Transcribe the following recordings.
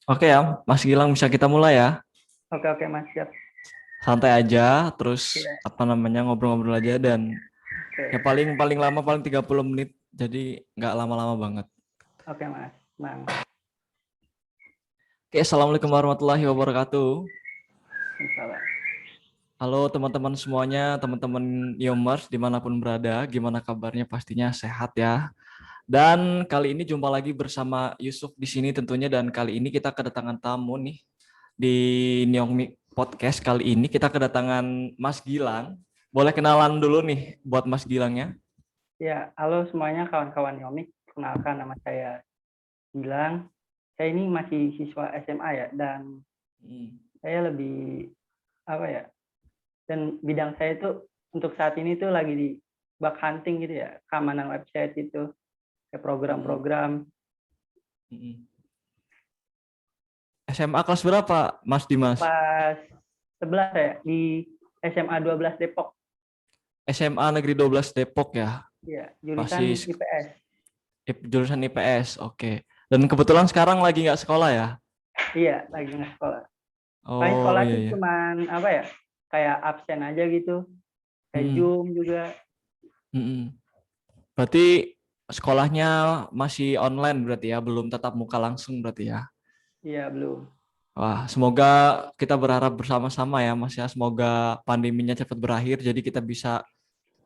Oke ya, Mas Gilang bisa kita mulai ya. Oke oke Mas siap. Santai aja, terus Iya, apa namanya ngobrol-ngobrol aja dan ya oke paling paling lama paling 30 menit. Jadi nggak lama-lama banget. oke Mas. Bang, Oke, Assalamualaikum warahmatullahi wabarakatuh. insyaallah. Halo teman-teman semuanya, teman-teman Yomers dimanapun berada, gimana kabarnya? Pastinya sehat ya. Dan kali ini jumpa lagi bersama Yusuf di sini tentunya dan kali ini kita kedatangan tamu nih di Neongmi Podcast kali ini kita kedatangan Mas Gilang. Boleh kenalan dulu nih buat Mas Gilangnya? Ya, halo semuanya kawan-kawan Yomik. Perkenalkan nama saya Gilang. Saya ini masih siswa SMA ya dan Hmm. saya lebih apa ya? Dan bidang saya itu untuk saat ini tuh lagi di bug hunting gitu ya, keamanan website itu, kayak Hmm. program-program. Hmm. SMA kelas berapa, Mas Dimas? Pas 11 ya di SMA 12 Depok. SMA Negeri 12 Depok ya. Ya, Masih jurusan IPS. jurusan IPS. Oke. Dan kebetulan sekarang lagi nggak sekolah ya? Iya, lagi nggak sekolah. Paling Oh sekolah iya sih iya. cuman apa ya? Kayak absen aja gitu. Kayak Hmm. Zoom juga. Hmm. Berarti sekolahnya masih online berarti ya, belum tatap muka langsung berarti ya. Iya, belum. Wah, semoga kita berharap bersama-sama ya Mas ya, semoga pandeminya cepat berakhir jadi kita bisa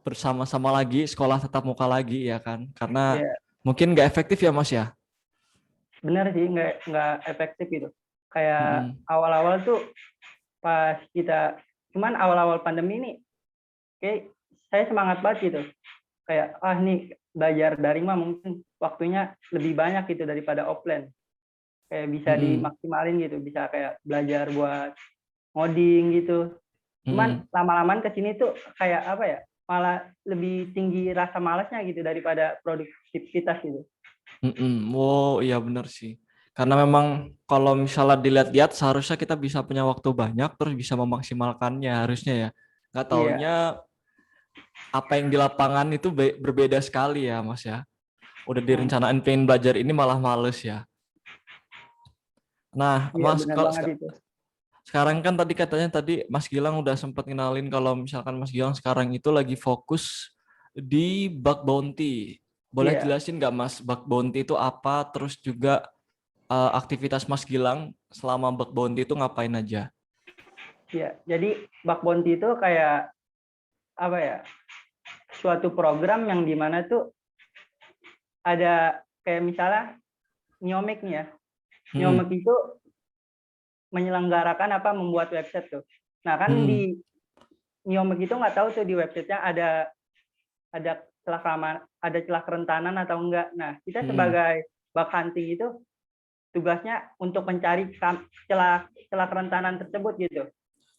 bersama-sama lagi, sekolah tatap muka lagi ya kan. Karena Ya, mungkin nggak efektif ya Mas ya. benar sih nggak efektif gitu. Kayak Mm-mm. awal-awal tuh pas kita cuman awal-awal pandemi ini kayak saya semangat banget gitu. Kayak nih belajar daring mah mungkin waktunya lebih banyak gitu daripada offline. Kayak bisa Mm-mm. dimaksimalin gitu, bisa kayak belajar buat ngoding gitu. Cuman Mm-mm. lama-lamaan ke sini tuh kayak apa ya? Malah lebih tinggi rasa malasnya gitu daripada produktivitas gitu. Mm-mm. Oh iya benar sih. Karena memang kalau misalnya dilihat-lihat seharusnya kita bisa punya waktu banyak terus bisa memaksimalkannya harusnya ya. Nggak taunya Iya, apa yang di lapangan itu berbeda sekali ya Mas ya. Udah hmm, direncanain pengen belajar ini malah males ya. Nah, iya Mas, benar banget itu. sekarang kan tadi katanya tadi Mas Gilang udah sempat kenalin kalau misalkan Mas Gilang sekarang itu lagi fokus di bug bounty. Boleh Iya, jelasin nggak Mas, bug bounty itu apa? Terus juga aktivitas Mas Gilang selama bug bounty itu ngapain aja? iya. Jadi bug bounty itu kayak apa ya? Suatu program yang dimana tuh ada kayak misalnya Nyomic nih ya. Hmm, Nyomic itu menyelenggarakan apa membuat website tuh. Nah kan hmm, di Nyomic itu nggak tahu tuh di websitenya ada celah ada celah kerentanan atau enggak. Nah kita hmm. sebagai bug hunting itu tugasnya untuk mencari celah celah kerentanan tersebut gitu.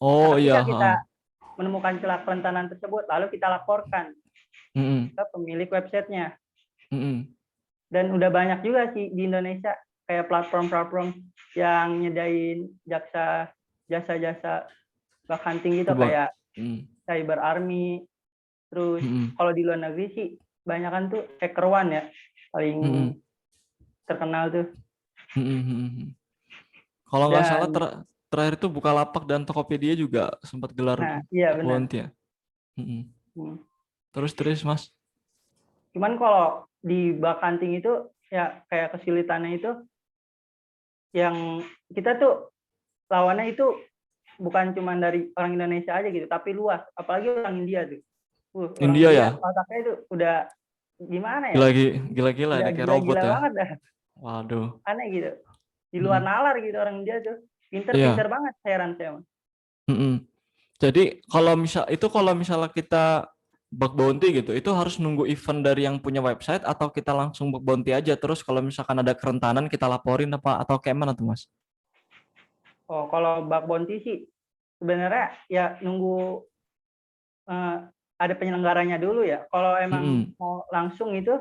Nah Oh iya, ketika kita ha. menemukan celah kerentanan tersebut, lalu kita laporkan Hmm, ke pemilik websitenya. hmm. Dan udah banyak juga sih di Indonesia kayak platform-platform yang nyedain jasa-jasa bug hunting gitu Coba. kayak Hmm, Cyber Army. Terus hmm, kalau di luar negeri sih banyak kan tuh Hacker One ya paling hmm, terkenal tuh. hmm, hmm, hmm, hmm. Kalau nggak salah Dan terakhir itu Bukalapak dan Tokopedia juga sempat gelar nah iya bug benar. bounty ya. Hmm. Hmm. Terus terus Mas. Cuman kalau di bug hunting itu ya kayak kesulitannya itu yang kita tuh lawannya itu bukan cuma dari orang Indonesia aja gitu, tapi luas. Apalagi orang India tuh. Orang India India ya, otaknya itu udah gimana ya? gila-gila Udah ini kayak robot gila-gila ya. banget dah. Waduh. Aneh gitu. Di luar Mm-mm. nalar gitu orang India tuh. Pinter-pinter Iya. banget heran saya. Mm-mm. Jadi kalau misalnya kita bug bounty gitu, itu harus nunggu event dari yang punya website atau kita langsung bug bounty aja terus kalau misalkan ada kerentanan kita laporin apa atau kayak mana tuh Mas? Oh, kalau bug bounty sih sebenarnya ya nunggu eh, ada penyelenggaranya dulu ya. Kalau emang Mm-mm. mau langsung itu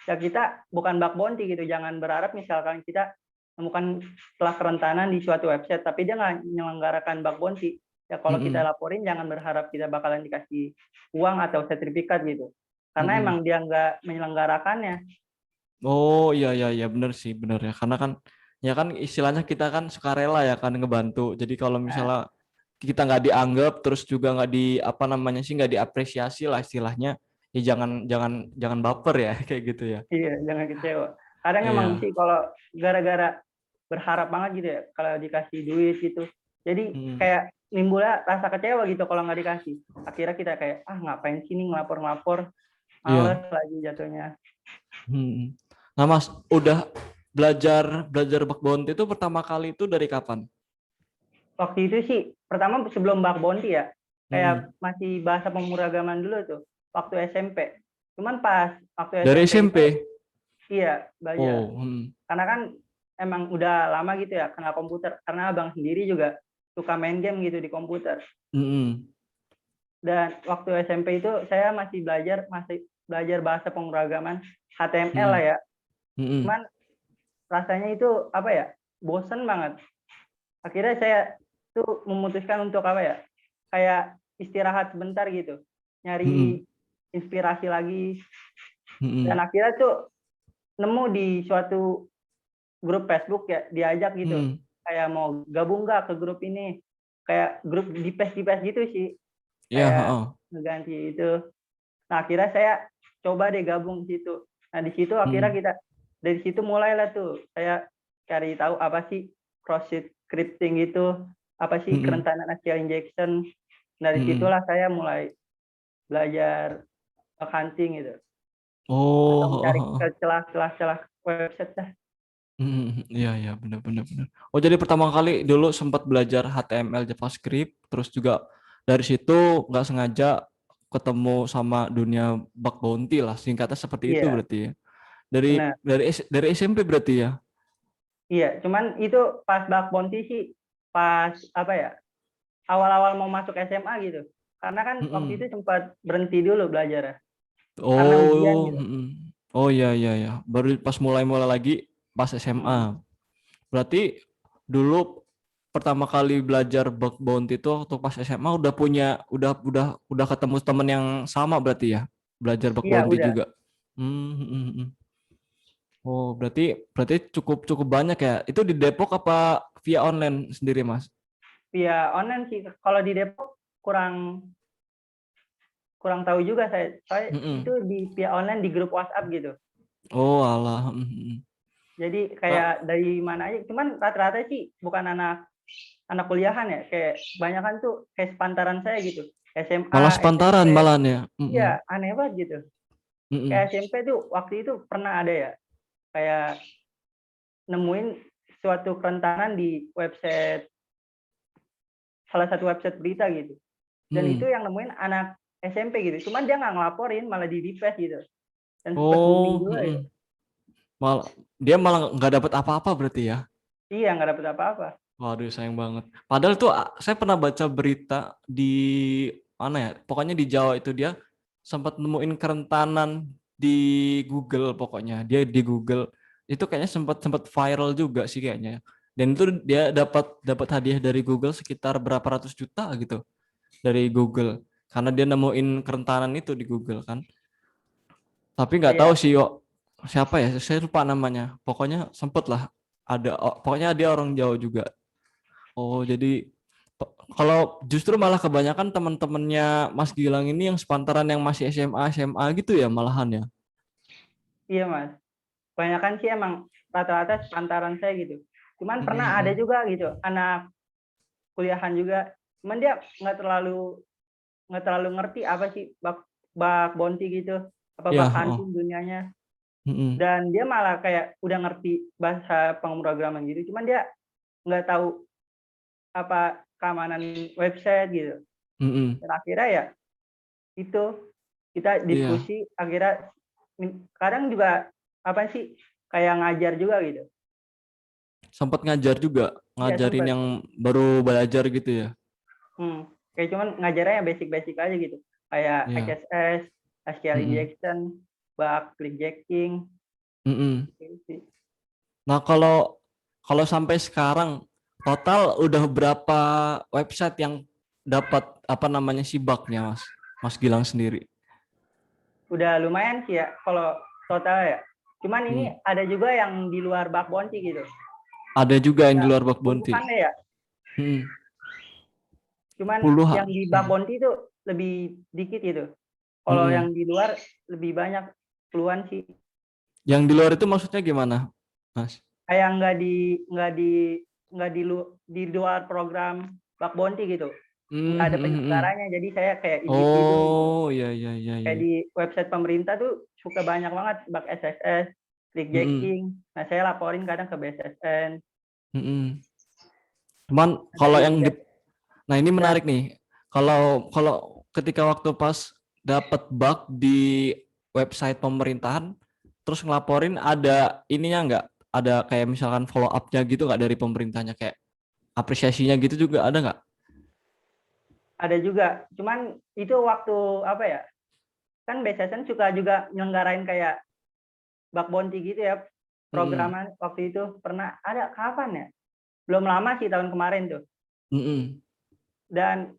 ya kita bukan bug bounty gitu. Jangan berharap misalkan kita temukan setelah kerentanan di suatu website, tapi dia nggak menyelenggarakan bug bounty. Ya kalau kita Mm-mm. laporin jangan berharap kita bakalan dikasih uang atau sertifikat gitu. Karena Mm-mm. emang dia nggak menyelenggarakannya. Oh iya iya iya benar sih benar ya karena kan Ya kan istilahnya kita kan sukarela ya kan ngebantu. Jadi kalau Nah, misalnya kita nggak dianggap terus juga nggak di apa namanya sih nggak diapresiasi lah istilahnya, ya jangan jangan jangan baper ya kayak gitu ya. iya, jangan kecewa. Kadang emang Iya. sih kalau gara-gara berharap banget gitu ya, kalau dikasih duit gitu. Jadi Mm, kayak nimbulnya rasa kecewa gitu kalau nggak dikasih. Akhirnya kita kayak, ah ngapain sih nih ngelapor-ngelapor, iya. males lagi jatuhnya. Mm. Nah Mas, udah belajar belajar bug bounty itu pertama kali itu dari kapan? Waktu itu sih, pertama sebelum bug bounty ya, Mm. kayak masih bahasa pemrograman dulu tuh, waktu SMP. Cuman pas waktu Dari SMP itu, SMP. iya belajar. Oh. Mm. Karena kan emang udah lama gitu ya kenal komputer. Karena abang sendiri juga suka main game gitu di komputer. Mm. Dan waktu SMP itu saya masih belajar bahasa pemrograman HTML lah Mm. ya. Mm. Cuman rasanya itu apa ya, bosen banget. Akhirnya saya tuh memutuskan untuk apa ya, kayak istirahat sebentar gitu, Mm. nyari inspirasi lagi. Dan Mm. akhirnya tuh nemu di suatu grup Facebook ya, diajak gitu, Mm. kayak mau gabung nggak ke grup ini, kayak grup di PES gitu sih, Ya, kayak heeh. ngeganti itu. Nah akhirnya saya coba deh gabung di situ. Nah di situ akhirnya Mm. dari situ mulailah tuh saya cari tahu apa sih cross scripting itu, apa sih Mm. kerentanan SQL injection. Dari Mm. situlah saya mulai belajar hunting gitu, atau Oh, heeh, mencari heeh. ke celah-celah website dah. Iya, iya, benar, benar, benar. Oh, jadi pertama kali dulu sempat belajar HTML, JavaScript, terus juga dari situ nggak sengaja ketemu sama dunia bug bounty lah, singkatnya seperti itu Iya, berarti ya. Dari benar. dari SMP berarti ya. Iya, cuman itu pas bug bounty sih pas apa ya? Awal-awal mau masuk SMA gitu. Karena kan waktu itu Mm-mm. sempat berhenti dulu belajar karena ujian Oh, gitu. oh iya, iya, ya. Baru pas mulai-mulai lagi pas SMA. Hmm. Berarti dulu pertama kali belajar bug bounty itu waktu pas SMA udah punya udah ketemu temen yang sama berarti ya, belajar bug Iya, bounty udah. juga. Hmm. Oh, berarti berarti cukup cukup banyak ya. Itu di Depok apa via online sendiri, Mas? Via online sih. Kalau di Depok kurang kurang tahu juga saya itu Mm-mm. di via online di grup WhatsApp gitu. Oh, alah. Jadi Nah, kayak dari mana aja. Cuman rata-rata sih bukan anak anak kuliahan ya. Kayak banyak kan tuh kayak sepantaran saya gitu. malah SMA, SMP. sepantaran malahan ya. Iya, aneh banget gitu. Kayak Mm-mm. SMP tuh waktu itu pernah ada ya. Kayak nemuin suatu kerentanan di website, salah satu website berita gitu. Dan itu Mm-mm. yang nemuin anak SMP gitu. Cuman dia nggak ngelaporin, malah di request gitu. Dan sempat booming Oh, juga ya. dia malah nggak dapat apa-apa berarti ya. Iya, nggak dapet apa-apa. Waduh, sayang banget. Padahal tuh saya pernah baca berita di mana ya? Pokoknya di Jawa itu dia sempat nemuin kerentanan di Google pokoknya. Dia di Google itu kayaknya sempat sempat viral juga sih kayaknya. Dan itu dia dapat dapat hadiah dari Google sekitar berapa ratus juta gitu dari Google karena dia nemuin kerentanan itu di Google kan. Tapi nggak tahu Iya, sih yo siapa ya, saya lupa namanya. Pokoknya sempet lah ada, pokoknya dia orang Jawa juga. Oh, jadi kalau justru malah kebanyakan teman-temannya Mas Gilang ini yang sepantaran yang masih SMA gitu ya malahan ya. iya Mas. Kebanyakan sih emang rata-rata sepantaran saya gitu. Cuman pernah ada Mm-mm. juga gitu anak kuliahan juga. Cuman dia nggak terlalu ngerti apa sih bak bounty gitu, apa Ya, bak oh. hunting dunianya. Mm-mm. Dan dia malah kayak udah ngerti bahasa pemrograman gitu. Cuman dia nggak tahu apa keamanan website gitu. Mm-mm. Dan akhirnya ya itu kita Iya, diskusi akhirnya kadang juga apa sih kayak ngajar juga gitu. sempat ngajar juga, Iya ngajarin sempat. yang baru belajar gitu ya. Kayak cuman ngajarnya basic-basic aja gitu. Kayak Iya. XSS, SQL Mm-mm. injection, bug clickjacking Mm-mm. gitu sih. Nah, kalau kalau sampai sekarang total udah berapa website yang dapat apa namanya sih bugnya, Mas? Mas Gilang sendiri. Udah lumayan sih ya kalau total ya. Cuman ini Hmm. ada juga yang di luar bug bounty gitu. Ada juga yang di Ya, luar bug bounty. puluhan deh ya. Hmm, Cuman yang puluhan. di bug Hmm. bounty itu lebih dikit gitu. Kalau Hmm. yang di luar lebih banyak, puluhan sih. Yang di luar itu maksudnya gimana, Mas? Kayak nggak di luar program bug bounty gitu. Hmm, Nggak ada hmm, hmm, hmm. penyelenggaranya. Jadi saya kayak individu gitu. Oh, iya, iya, iya, Kayak iya. di website pemerintah tuh suka banyak banget bug SSS, Hmm, clickjacking. Nah, saya laporin kadang ke BSSN. hmm, hmm. Cuman Ada kalau di yang di, nah ini ya, menarik nih. Kalau kalau ketika waktu pas dapat bug di website pemerintahan, terus ngelaporin ada ininya nggak? Ada kayak misalkan follow up-nya gitu nggak dari pemerintahnya kayak apresiasinya gitu juga ada nggak? ada juga. Cuman itu waktu apa ya? Kan BSSN suka juga nyelenggarain kayak bug bounty gitu ya. Mm-mm. Programan waktu itu pernah ada kapan ya? Belum lama sih, tahun kemarin tuh. Mm-mm. Dan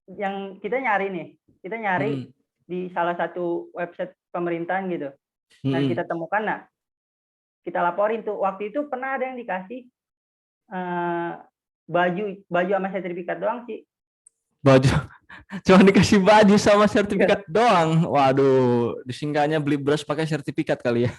yang kita nyari Mm-mm. di salah satu website pemerintahan gitu. Nah, kita Mm-mm. temukan, nah kita laporin tuh. Waktu itu pernah ada yang dikasih eh, baju baju sama sertifikat doang sih. Baju, cuma dikasih baju sama Iya. sertifikat doang. Waduh, disingkatnya beli beras pakai sertifikat kali ya.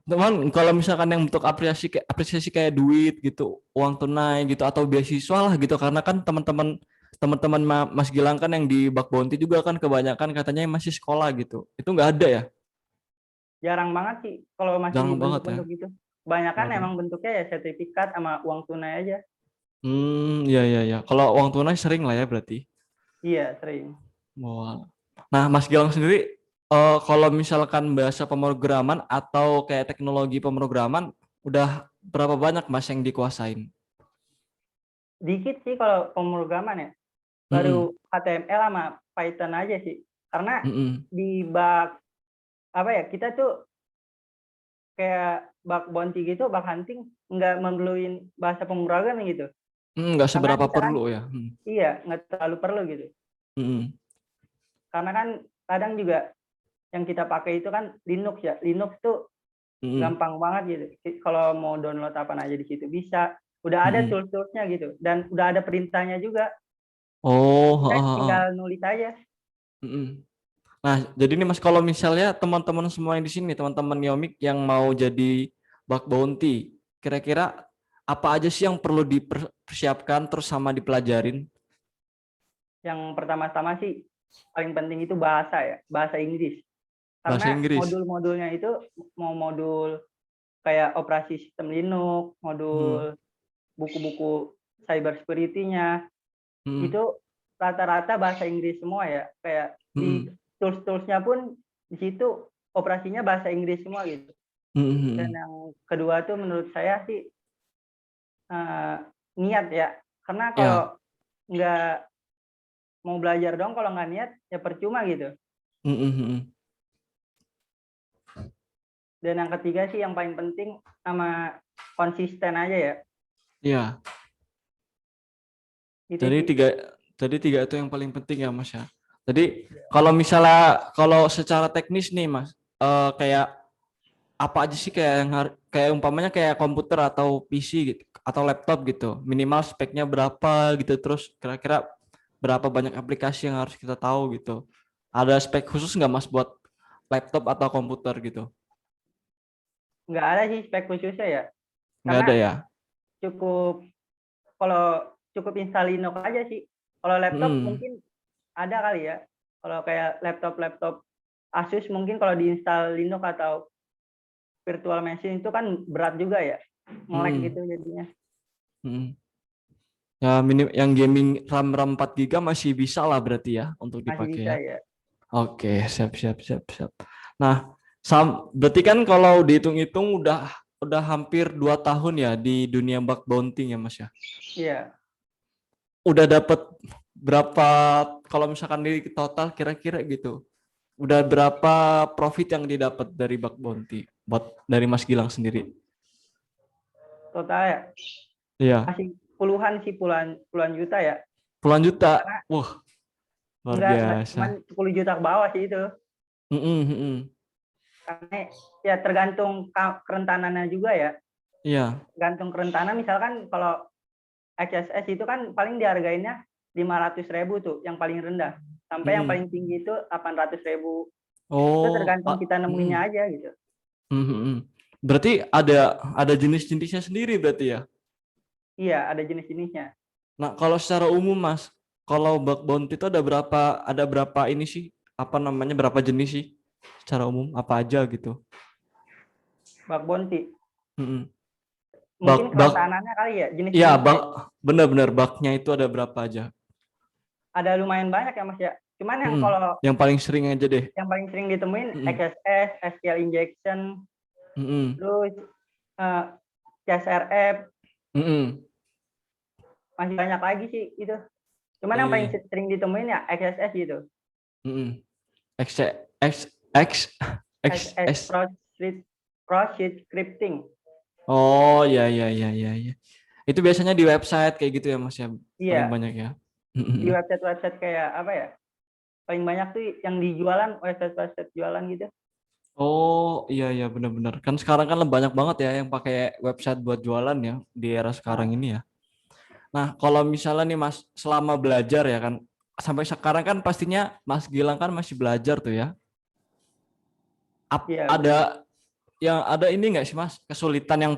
Teman, kalau misalkan yang bentuk apresiasi kayak duit gitu, uang tunai gitu atau beasiswa lah gitu, karena kan teman-teman Mas Gilang kan yang di Bak Bounty juga kan kebanyakan katanya yang masih sekolah gitu. Itu nggak ada ya? Jarang banget sih kalau masih Jarang banget ya. bentuk-bentuk gitu. Kebanyakan Waduh. emang bentuknya ya sertifikat sama uang tunai aja. Iya iya iya. Kalau uang tunai sering lah ya berarti. Iya, sering. Wah. Nah, Mas Gilang sendiri kalau misalkan bahasa pemrograman atau kayak teknologi pemrograman udah berapa banyak Mas yang dikuasain? Dikit sih kalau pemrograman ya. Mm-mm. Baru HTML sama Python aja sih. Karena Mm-mm. di bug apa ya, kita tuh kayak bug bounty gitu, bug hunting nggak memerluin bahasa pemrograman gitu. Nggak Karena seberapa kita kan perlu ya. iya nggak terlalu perlu gitu. Mm-mm. Karena kan kadang juga yang kita pakai itu kan Linux ya. Linux tuh Mm-mm. gampang banget gitu. Kalau mau download apa aja di situ bisa. Udah ada Mm-mm. tools-toolsnya gitu. Dan udah ada perintahnya juga. Oh, Kita tinggal nulis aja. mm-mm. Nah, jadi nih Mas, kalau misalnya teman-teman semua yang di sini, teman-teman Yomik yang mau jadi bug bounty, kira-kira apa aja sih yang perlu dipersiapkan terus sama dipelajarin? Yang pertama-tama sih paling penting itu bahasa ya. Bahasa Inggris. Bahasa Karena Inggris. modul-modulnya itu mau modul kayak operasi sistem Linux, Hmm. modul buku-buku cyber security-nya, Hmm. itu rata-rata bahasa Inggris semua ya. Kayak di Hmm. tools-toolsnya pun di situ operasinya bahasa Inggris semua gitu. Hmm. Dan Hmm. yang kedua tuh menurut saya sih eh, niat ya. Karena kalau Ya. nggak mau belajar dong, kalau nggak niat ya percuma gitu. Hmm. Hmm. Hmm. Dan yang ketiga sih yang paling penting sama konsisten aja ya. Ya. Itu Jadi sih. tiga itu yang paling penting ya Mas ya. Jadi kalau secara teknis nih Mas, kayak apa aja sih kayak yang kayak umpamanya kayak komputer atau PC gitu atau laptop gitu, minimal speknya berapa gitu, terus kira-kira berapa banyak aplikasi yang harus kita tahu gitu. Ada spek khusus nggak Mas buat laptop atau komputer gitu? Nggak ada sih spek khususnya ya. Nggak Karena ada ya? cukup kalau cukup install Linux aja sih. Kalau laptop Hmm. mungkin ada kali ya. Kalau kayak laptop-laptop Asus mungkin kalau diinstal Linux atau virtual machine itu kan berat juga ya. Nge-lag Hmm. gitu jadinya. Hmm. Ya minim yang gaming RAM 4 GB masih bisa lah berarti ya untuk Masih dipakai bisa ya. ya. Oke, siap siap siap siap. Nah, berarti kan kalau dihitung-hitung udah hampir 2 tahun ya di dunia bug bounty ya Mas ya. Iya. Udah dapat berapa kalau misalkan di total kira-kira gitu. Udah berapa profit yang didapat dari bug bounty buat dari Mas Gilang sendiri? Total ya. Iya, Masih puluhan sih, puluhan puluhan juta ya. puluhan juta. Karena Wah, luar nggak cuman biasa. 10 juta ke bawah sih itu. Mm-mm, mm-mm. Karena ya tergantung kerentanannya juga ya. Iya. Gantung kerentanan, misalkan kalau XSS itu kan paling dihargainnya 500.000 tuh, yang paling rendah. Sampai yang Mm-mm. paling tinggi itu 800.000. Itu Oh, tergantung kita nemuinnya mm-mm. aja gitu. Mm-mm. Berarti ada jenis-jenisnya sendiri berarti ya. Iya, ada jenis-jenisnya. Nah, kalau secara umum Mas, kalau bug bounty itu ada berapa ini sih? Apa namanya? Berapa jenis sih? Secara umum apa aja gitu? Bug bounty. Mm-mm. Mungkin Bug kerentanannya kali ya, ya jenis-jenisnya bug ya. benar-benar bugnya itu ada berapa aja? Ada lumayan banyak ya Mas ya. Cuman yang Mm-mm. kalau Yang paling sering aja deh. yang paling sering ditemuin Mm-mm. XSS, SQL injection, Mm-mm. terus eh, CSRF, Mm-mm. masih banyak lagi sih itu. Cuman yang paling Iya. sering ditemuin ya XSS gitu. Mm-mm. X X X X XSS S. cross-sheet scripting. Oh ya ya ya ya ya. Itu biasanya di website kayak gitu ya Mas ya, paling Iya, banyak ya. di website-website kayak apa ya? Paling banyak tuh yang dijualan, website-website jualan gitu. Oh iya iya benar-benar. Kan sekarang kan banyak banget ya yang pakai website buat jualan ya di era sekarang Nah, ini ya. Nah kalau misalnya nih Mas selama belajar ya kan, sampai sekarang kan pastinya Mas Gilang kan masih belajar tuh ya. iya benar. Ada yang ada ini nggak sih Mas kesulitan yang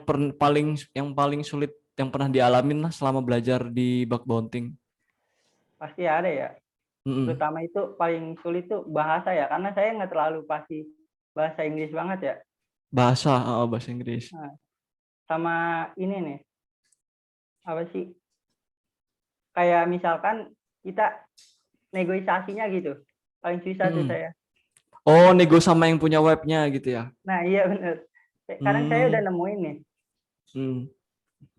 paling sulit yang pernah dialamin lah selama belajar di bug bounty? Pasti ada ya. Mm-mm. Terutama itu paling sulit tuh bahasa ya, karena saya nggak terlalu pasti bahasa Inggris banget ya. Bahasa Inggris. Nah, sama ini nih, apa sih? Kayak misalkan kita negosiasinya gitu. Paling susah tuh Mm-mm. saya. Oh, nego sama yang punya webnya gitu ya. Nah, iya benar. Kadang saya udah Hmm. nemuin nih, Hmm.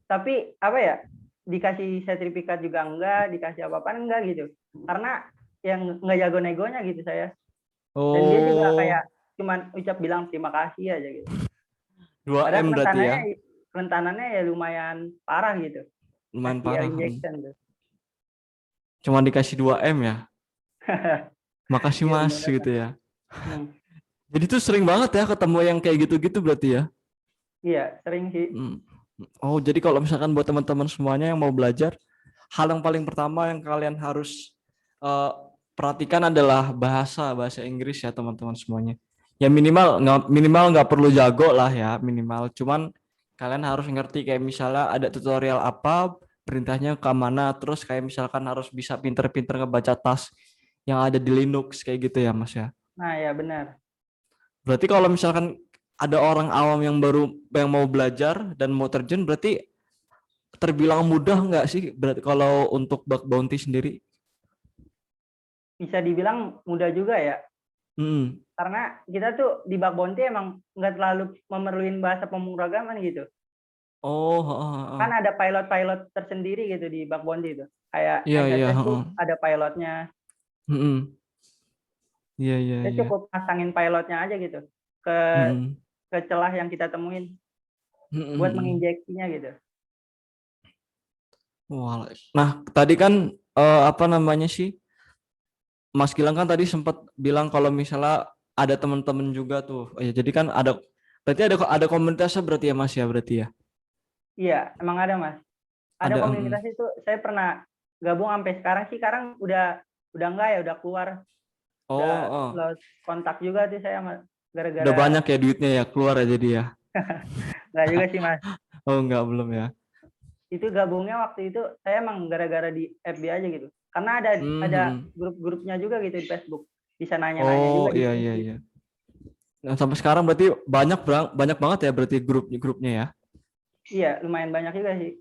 tapi apa ya? Dikasih sertifikat juga enggak, dikasih apa-apa enggak gitu. Karena yang nggak jago negonya gitu saya. Dan dia juga Oh, kayak cuman ucap bilang terima kasih aja gitu. dua Padahal m berarti ya. kerentanannya ya lumayan parah gitu. Lumayan SQL parah. injection tuh. Cuma dikasih 2 m ya. Makasih Iya Mas benar gitu kan. ya. Hmm. Jadi tuh sering banget ya ketemu yang kayak gitu-gitu berarti ya. Iya, sering sih. Hmm. Oh, jadi kalau misalkan buat teman-teman semuanya yang mau belajar, hal yang paling pertama yang kalian harus eh, perhatikan adalah bahasa bahasa Inggris ya teman-teman semuanya. Ya minimal nggak perlu jago lah ya minimal. Cuman kalian harus ngerti kayak misalnya ada tutorial apa, perintahnya ke mana, terus kayak misalkan harus bisa pinter-pinter ngebaca task yang ada di Linux kayak gitu ya Mas ya. Nah, ya benar. Berarti kalau misalkan ada orang awam yang mau belajar dan mau terjun berarti terbilang mudah nggak sih berarti kalau untuk bug bounty sendiri? Bisa dibilang mudah juga ya. Hmm. Karena kita tuh di bug bounty emang nggak terlalu memerluin bahasa pemrograman gitu. Oh, Kan ada pilot-pilot tersendiri gitu di bug bounty itu. Kayak iya iya, XSS tuh heeh. ada pilotnya. Mm-mm. Iya iya Kita iya. cukup pasangin pilotnya aja gitu ke Mm-mm. ke celah yang kita temuin buat Mm-mm. menginjeksinya gitu. Wah, nah tadi kan apa namanya sih Mas Gilang kan tadi sempat bilang kalau misalnya ada teman-teman juga tuh. Oh, ya, jadi kan berarti ada komunitasnya berarti ya Mas ya berarti ya. Iya, emang ada Mas. Ada Ada. komunitas itu saya pernah gabung sampai sekarang sih. Sekarang udah enggak ya, udah keluar, udah Oh, oh. lost kontak juga sih saya Udah gara-gara. banyak ya duitnya ya keluar ya jadi ya. Enggak juga sih Mas. Oh enggak belum ya. Itu gabungnya waktu itu saya emang gara-gara di FB aja gitu. Karena ada Mhm. grup-grupnya juga gitu di Facebook. Bisa nanya-nanya Oh juga, iya iya diskusi. iya. Nah, sampai sekarang berarti banyak banget ya berarti grupnya ya. Iya, lumayan banyak juga sih.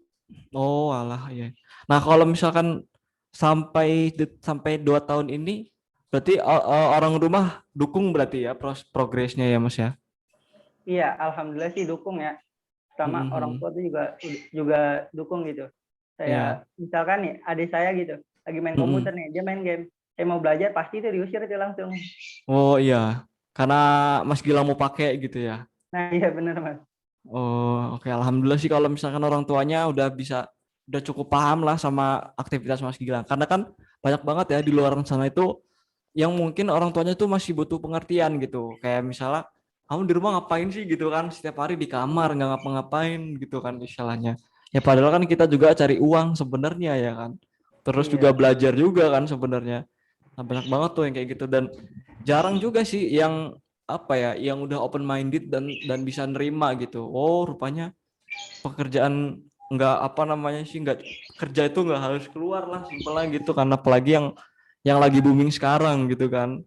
Oh alah iya. Nah kalau misalkan sampai 2 tahun ini berarti orang rumah dukung berarti ya progresnya ya Mas ya. Iya, alhamdulillah sih dukung ya. Sama orang Mhm. tua tuh juga dukung gitu. Iya. Saya misalkan nih adik saya gitu lagi main komputer Mhm. nih, dia main game. Saya mau belajar pasti itu diusir itu langsung. Oh iya. Karena Mas Gilang mau pakai gitu ya. Nah, iya bener Mas. Oh oke alhamdulillah sih kalau misalkan orang tuanya udah cukup paham lah sama aktivitas Mas Gilang. Karena kan banyak banget ya di luar sana itu yang mungkin orang tuanya tuh masih butuh pengertian gitu. Kayak misalnya kamu di rumah ngapain sih gitu kan, setiap hari di kamar nggak ngapa-ngapain gitu kan istilahnya. Ya padahal kan kita juga cari uang sebenarnya ya kan. Terus juga Iya. belajar juga kan sebenarnya. Nah, banyak banget tuh yang kayak gitu, dan jarang juga sih yang apa ya, yang udah open minded dan bisa nerima gitu. Oh, rupanya pekerjaan nggak apa namanya sih, nggak kerja itu nggak harus keluar lah, simpelnya gitu kan. Apalagi yang lagi booming sekarang gitu kan.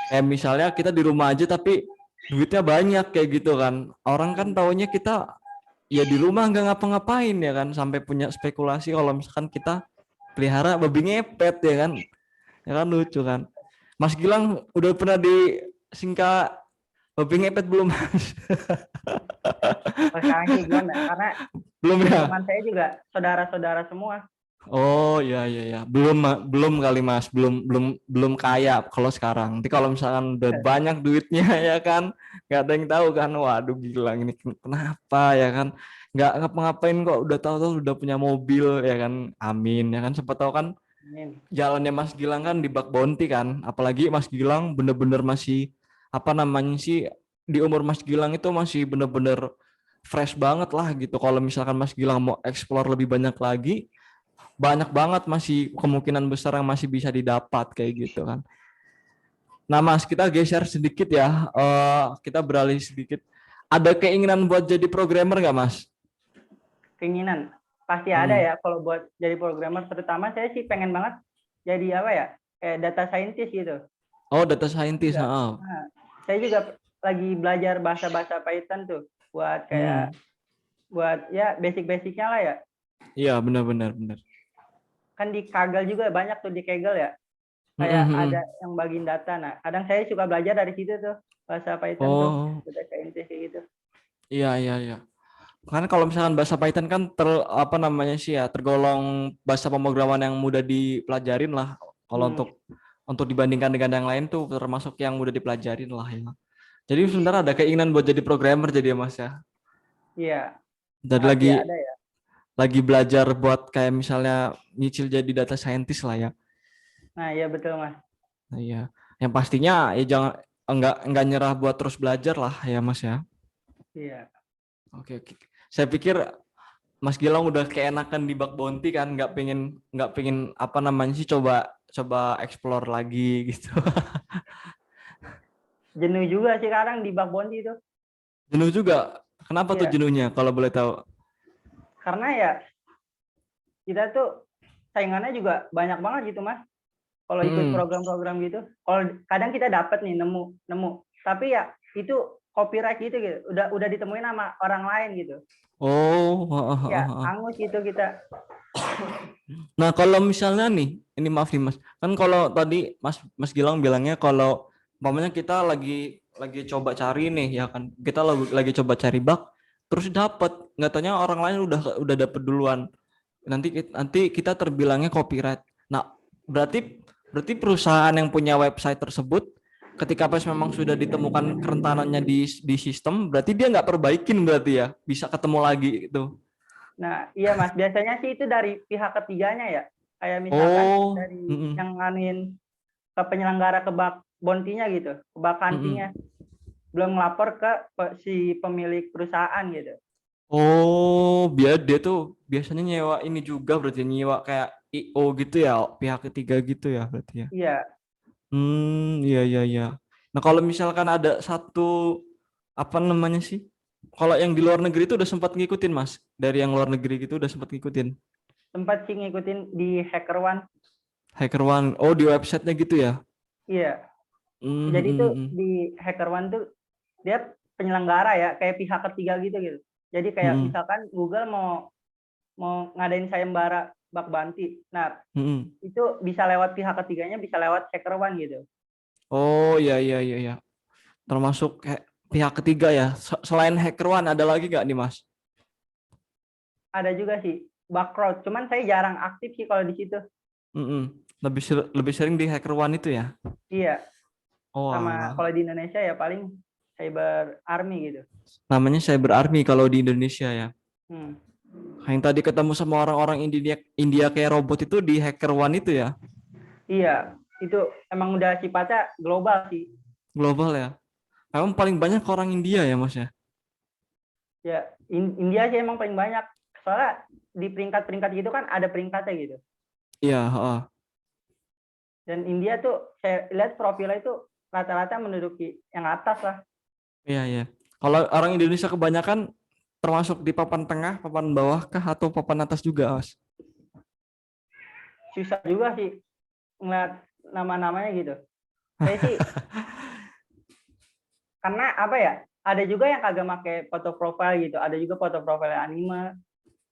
Kayak misalnya kita di rumah aja tapi duitnya banyak kayak gitu kan. Orang kan taunya kita ya di rumah nggak ngapa-ngapain ya kan, sampai punya spekulasi kalau misalkan kita pelihara babi ngepet ya kan. Ya kan lucu kan. Mas Gilang udah pernah disingkat babi ngepet belum, Mas? Kalau sekarang sih belum ya, karena Belum ya? teman-teman saya juga saudara-saudara semua. Oh iya iya ya. Belum kali Mas, belum kaya kalau sekarang. Nanti kalau misalkan udah banyak duitnya ya kan, nggak ada yang tahu kan. Waduh Gilang ini kenapa ya kan? Nggak ngapa-ngapain kok udah tahu-tahu udah punya mobil ya kan. Amin ya kan. Siapa tahu kan Amin. jalannya Mas Gilang kan di bak bounty kan. Apalagi Mas Gilang bener-bener masih apa namanya sih, di umur Mas Gilang itu masih bener-bener fresh banget lah gitu. Kalau misalkan Mas Gilang mau explore lebih banyak lagi, banyak banget masih kemungkinan besar yang masih bisa didapat kayak gitu kan. Nah Mas, kita geser sedikit ya, kita beralih sedikit. Ada keinginan buat jadi programmer nggak Mas? Keinginan pasti ada Hmm. ya kalau buat jadi programmer, terutama saya sih pengen banget jadi apa ya, kayak data scientist gitu. Oh, data scientist. Juga. Ah. Nah, saya juga lagi belajar bahasa-bahasa Python tuh buat kayak Hmm. buat ya basic-basicnya lah ya. Iya benar-benar benar. Kan di Kaggle juga banyak tuh, di Kaggle ya. Hmm, Kayak hmm, ada hmm. yang bagiin data. Nah, kadang saya suka belajar dari situ tuh, bahasa Python tuh, Oh data scientist kayak gitu. iya iya iya. Karena kalau misalkan bahasa Python kan apa namanya sih ya, tergolong bahasa pemrograman yang mudah dipelajarin lah. Kalau Hmm, untuk dibandingkan dengan yang lain tuh termasuk yang mudah dipelajarin lah ya. Jadi sebenarnya ada keinginan buat jadi programmer jadi ya Mas ya. iya, Dan pasti lagi ada ya. belajar buat kayak misalnya nyicil jadi data scientist lah ya. Nah, iya betul, Mas. Nah, iya. Yang pastinya ya jangan enggak nyerah buat terus belajar lah ya Mas ya. Iya. Oke oke. Saya pikir Mas Gilang udah keenakan di bak bounty kan, nggak pengen apa namanya sih, coba coba explore lagi gitu. Jenuh juga sih kadang di bug bounty itu. Jenuh juga. Kenapa tuh Iya, jenuhnya kalau boleh tahu? karena ya kita tuh saingannya juga banyak banget gitu, Mas. Kalau ikut Hmm. program-program gitu. Kalau kadang kita dapat nih nemu nemu, tapi ya itu copyright gitu gitu. Udah ditemuin sama orang lain gitu. Oh, Ya, angus gitu kita. nah, kalau misalnya nih, ini maaf nih Mas, kan kalau tadi Mas Gilang bilangnya kalau umpamanya kita lagi coba cari nih ya kan, kita lagi coba cari bug, terus dapat, nggak taunya orang lain udah dapet duluan. Nanti kita terbilangnya copyright. Nah, berarti berarti perusahaan yang punya website tersebut ketika pas memang sudah ditemukan kerentanannya di sistem, berarti dia nggak perbaikin berarti ya, bisa ketemu lagi gitu. Nah, iya Mas, biasanya sih itu dari pihak ketiganya ya. Kayak misalkan Oh, dari yang nganuin ke penyelenggara ke bug bounty-nya gitu, ke bug hunting-nya. Belum ngelapor ke si pemilik perusahaan gitu. Oh, biar dia tuh biasanya nyewa ini juga, berarti nyewa kayak IO gitu ya, pihak ketiga gitu ya berarti ya. Iya, Iya iya iya. Nah, kalau misalkan ada satu apa namanya sih? Kalau yang di luar negeri itu udah sempat ngikutin, Mas. Dari yang luar negeri gitu udah sempat ngikutin. sempat sih ngikutin di Hacker One. Hacker One. Oh, di websitenya gitu ya. Iya, Hmm, hmm, jadi hmm, tuh hmm. di Hacker One tuh dia penyelenggara ya, kayak pihak ketiga gitu gitu. Jadi kayak Hmm, misalkan Google mau mau ngadain sayembara bug bounty. Nah, hmm, hmm. itu bisa lewat pihak ketiganya, bisa lewat Hacker One gitu. Oh, iya iya iya iya. Termasuk kayak pihak ketiga ya. Selain Hacker One ada lagi nggak nih, Mas? Ada juga sih Bugcrowd, cuman saya jarang aktif sih kalau di situ. Hmm, hmm. Lebih sering di Hacker One itu ya. Iya, Oh, sama alah. kalau di Indonesia ya paling Cyber Army gitu. Namanya Cyber Army kalau di Indonesia ya. Hmm. Yang tadi ketemu sama orang-orang India kayak robot itu di Hacker One itu ya. Iya, itu emang udah sifatnya global sih. Global ya. Emang paling banyak orang India ya Mas ya? Ya, India sih emang paling banyak. Soalnya di peringkat-peringkat gitu kan ada peringkatnya gitu. Iya, heeh. Dan India tuh saya lihat profilnya itu rata-rata menduduki yang atas lah. Iya, iya. Kalau orang Indonesia kebanyakan termasuk di papan tengah, papan bawah kah atau papan atas juga, Mas? Susah juga sih ngeliat nama-namanya gitu. Saya sih karena apa ya? Ada juga yang kagak pakai foto profile gitu. Ada juga foto profile anime.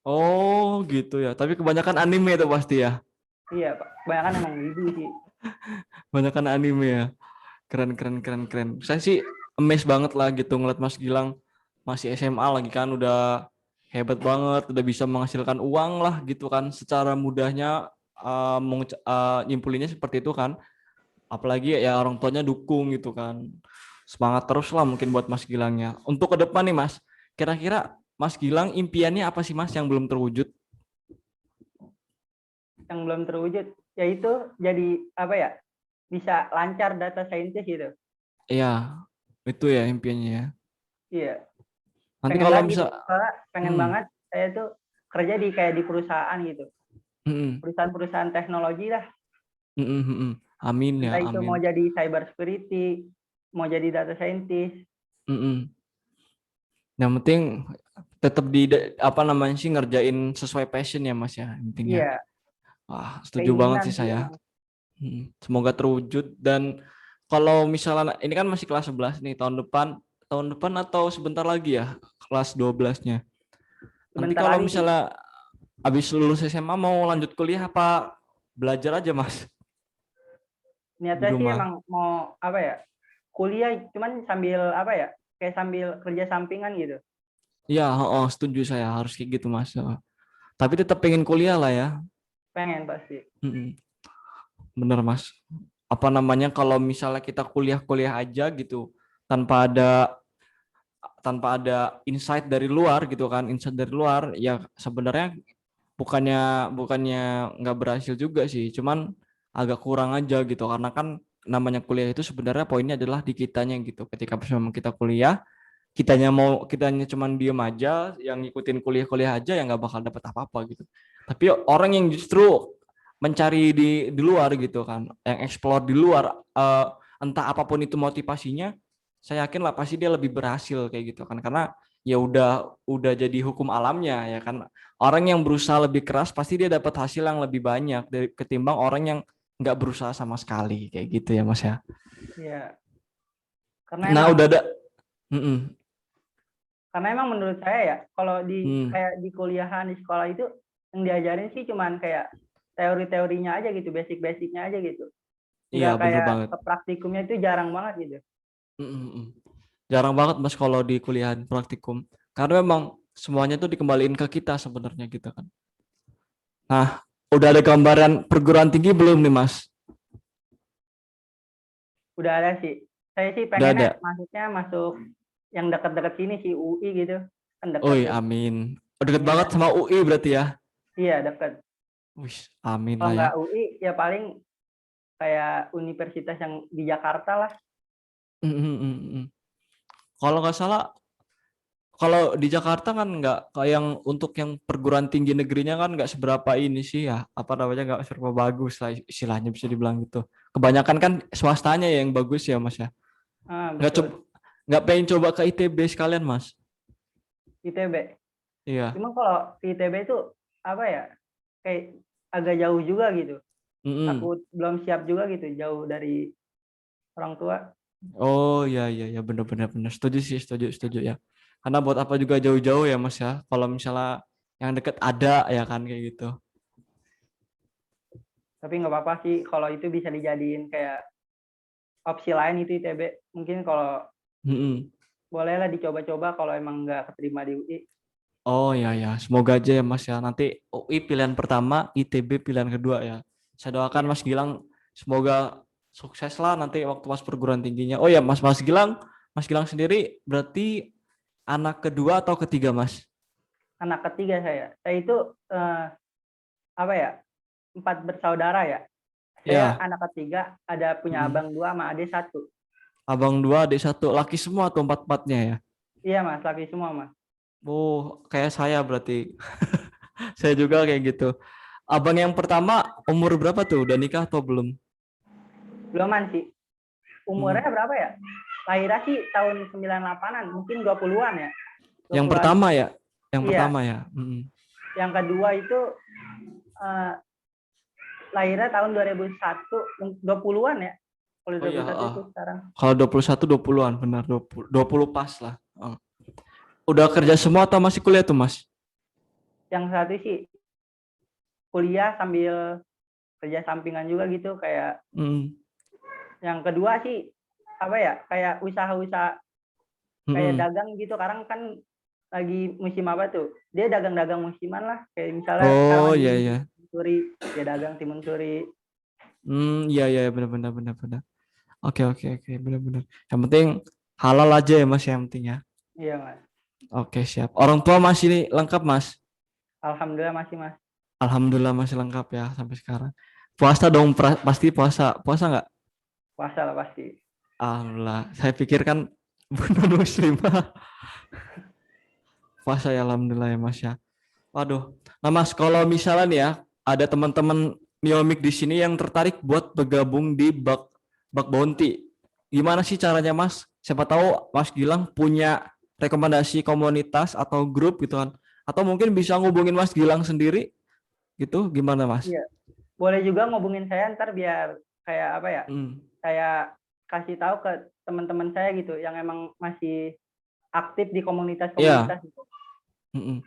Oh, gitu ya. Tapi kebanyakan anime itu pasti ya. Iya, Pak. Kebanyakan emang wibu sih. Kebanyakan anime ya. Keren, keren, keren, keren. Saya sih amazed banget lah gitu ngeliat Mas Gilang masih SMA lagi kan, udah hebat banget, udah bisa menghasilkan uang lah gitu kan secara mudahnya, nyimpulinnya seperti itu kan. Apalagi ya orang tuanya dukung gitu kan. Semangat terus lah mungkin buat Mas Gilangnya. Untuk ke depan nih Mas, kira-kira Mas Gilang impiannya apa sih Mas yang belum terwujud? Yang belum terwujud yaitu jadi apa ya? Bisa lancar data scientist gitu. Iya, itu ya impiannya ya. Iya, Nanti pengen kalau banget gitu. bisa, Soalnya pengen hmm, banget saya tuh kerja di kayak di perusahaan gitu. hmm, Perusahaan-perusahaan teknologi lah. amin ya, Entah itu amin. mau jadi cyber security, mau jadi data scientist. Hmm. Yang penting tetap di apa namanya sih ngerjain sesuai passion ya Mas ya intinya. Iya, Wah, setuju banget keinginan sih sih saya. emang. Semoga terwujud dan kalau misalnya ini kan masih kelas 11 nih tahun depan atau sebentar lagi ya kelas 12-nya. Nanti Sebentar kalau lagi sih. misalnya habis lulus SMA mau lanjut kuliah apa belajar aja Mas di Niatnya sih rumah? emang mau apa ya? Kuliah cuman sambil apa ya? Kayak sambil kerja sampingan gitu. Iya, oh, setuju saya harus kayak gitu Mas. Tapi tetap pengen kuliah lah ya. Pengen pasti. Mm-mm. Bener Mas. Apa namanya kalau misalnya kita kuliah-kuliah aja gitu tanpa ada insight dari luar gitu kan, insight dari luar ya sebenarnya bukannya nggak berhasil juga sih, cuman agak kurang aja gitu karena kan namanya kuliah itu sebenarnya poinnya adalah di kitanya gitu. Ketika memang kita kuliah, kitanya cuman diem aja, yang ngikutin kuliah-kuliah aja yang nggak bakal dapat apa-apa gitu. Tapi orang yang justru mencari di luar gitu kan, yang explore di luar, entah apapun itu motivasinya, saya yakin lah pasti dia lebih berhasil kayak gitu kan karena ya udah jadi hukum alamnya ya kan, orang yang berusaha lebih keras pasti dia dapat hasil yang lebih banyak dari ketimbang orang yang nggak berusaha sama sekali kayak gitu ya Mas ya. Iya. Karena Nah emang udah ada. Mm-mm. karena emang menurut saya ya kalau di Hmm. kayak di kuliahan di sekolah itu yang diajarin sih cuman kayak teori-teorinya aja gitu, basic-basicnya aja gitu. Iya Nggak bener kayak banget. ke praktikumnya itu jarang banget gitu. Mm-mm. Jarang banget Mas kalau di kuliahan praktikum. Karena memang semuanya tuh dikembaliin ke kita sebenarnya gitu kan. Nah, udah ada gambaran perguruan tinggi belum nih Mas? Udah ada sih. Saya sih Udah ada. pengennya masuknya masuk yang dekat-dekat sini sih UI gitu. Kan dekat Oi, tuh. amin. Udah deket Amin banget dah. sama UI berarti ya. Iya, dekat. Wih, amin Kalau lah ya. nggak UI ya paling kayak universitas yang di Jakarta lah. Mm-mm. Kalau nggak salah, kalau di Jakarta kan nggak kayak yang untuk yang perguruan tinggi negerinya kan nggak seberapa ini sih ya. Apa namanya nggak seberapa bagus lah istilahnya bisa dibilang gitu. Kebanyakan kan swastanya yang bagus ya Mas ya. Ah, Nggak coba, betul. nggak pengen coba ke ITB sekalian Mas. ITB. Iya. Cuma kalau di ITB itu apa ya? Kayak agak jauh juga gitu. Mm-mm. Takut belum siap juga gitu, jauh dari orang tua. Oh iya iya ya benar-benar benar. Setuju sih, setuju setuju ya. Karena buat apa juga jauh-jauh ya Mas ya. Kalau misalnya yang deket ada ya kan kayak gitu. Tapi nggak apa-apa sih kalau itu bisa dijadiin kayak opsi lain itu ITB. Mungkin kalau Mm-mm. bolehlah dicoba-coba kalau emang nggak keterima di UI. Oh iya ya, semoga aja ya Mas ya. Nanti UI pilihan pertama, ITB pilihan kedua ya. Saya doakan Iya. Mas Gilang semoga sukses lah nanti waktu pas perguruan tingginya. Oh ya Mas Gilang sendiri berarti anak kedua atau ketiga Mas? Anak ketiga saya. Saya itu eh, apa ya? 4 bersaudara ya. Saya Ya. anak ketiga, ada punya Mm. abang 2 sama adik 1. Abang 2, adik 1. Laki semua tuh empat-empatnya ya. Iya Mas, laki semua Mas. Oh, kayak saya berarti. Saya juga kayak gitu. Abang yang pertama umur berapa tuh? Udah nikah atau belum? Beluman sih. Hmm. Umurnya berapa ya? Lahirnya sih tahun 98-an, mungkin 20-an ya. Yang 20-an. pertama ya? Yang Iya. pertama ya? Hmm. Yang kedua itu eh, lahirnya tahun 2001, 20-an ya. Kalau Oh iya, 21 itu sekarang. kalau 21 20-an benar 20 pas lah. Oh. Udah kerja semua atau masih kuliah tuh, Mas? Yang satu sih kuliah sambil kerja sampingan juga gitu, kayak Hmm. yang kedua sih apa ya, kayak usaha-usaha kayak Hmm. dagang gitu. Sekarang kan lagi musim apa tuh, dia dagang-dagang musiman lah, kayak misalnya sekarang Oh lagi iya musim iya. timun suri, dia dagang timun suri. Iya iya benar benar benar benar. Oke oke oke benar benar. Yang penting halal aja ya, Mas, yang penting ya. Iya Mas, Oke, siap. Orang tua masih lengkap, Mas? alhamdulillah masih Mas. Alhamdulillah masih lengkap ya sampai sekarang. Puasa dong, pasti puasa. Puasa nggak? Puasa lah pasti. Alhamdulillah. Saya pikir kan non muslim. Puasa ya alhamdulillah ya, Mas ya. Waduh. Nah, Mas, kalau misalnya nih ya ada teman-teman Neomik di sini yang tertarik buat bergabung di Bak Bounty. Gimana sih caranya, Mas? Siapa tahu Mas Gilang punya rekomendasi komunitas atau grup gitu kan. Atau mungkin bisa ngubungin Mas Gilang sendiri gitu. Gimana, Mas? Iya, boleh juga ngubungin saya ntar biar kayak apa ya, Hmm. saya kasih tahu ke teman-teman saya gitu yang emang masih aktif di Iya. komunitas-komunitas gitu. Mm-mm.